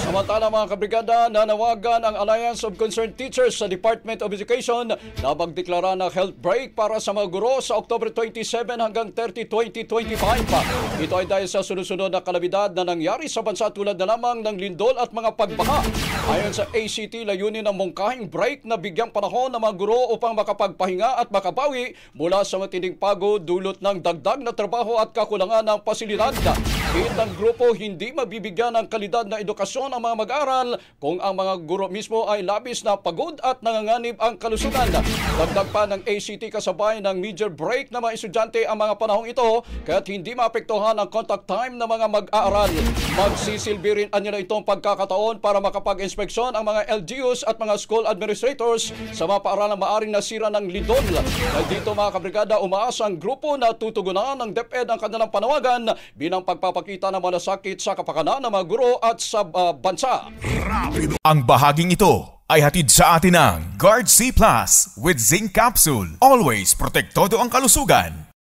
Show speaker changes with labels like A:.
A: Samantala mga kabrigada, nanawagan ang Alliance of Concerned Teachers sa Department of Education na magdeklara ng health break para sa mga guro sa October 27 hanggang 30, 2025. Ito ay dahil sa sunod-sunod na kalamidad na nangyari sa bansa tulad na lamang ng lindol at mga pagbaha. Ayon sa ACT, layunin ng mungkahing break na bigyang panahon ng mga guro upang makapagpahinga at makabawi mula sa matinding pagod dulot ng dagdag na trabaho at kakulangan ng pasilidad. Kitang grupo hindi mabibigyan ng kalidad na edukasyon ang mga mag-aaral kung ang mga guro mismo ay labis na pagod at nanganganib ang kalusugan. Dagdag pa ng ACT, kasabay ng major break na mga estudyante ang mga panahong ito kaya't hindi maapektuhan ang contact time ng mga mag-aaral. Magsisilbi rin nila itong pagkakataon para makapag-inspeksyon ang mga LGUs at mga school administrators sa mga paaralang maaring nasira ng lindol. Dahil dito mga kabrigada, umaasa ang grupo na tutugunan ng DepEd ang kanilang panawagan bilang pagpapakita ng malasakit sa kapakanan ng mga guro at sa bansa.
B: Ang bahaging ito ay hatid sa atin ng Guard C Plus with Zinc Capsule. Always protektado ang kalusugan.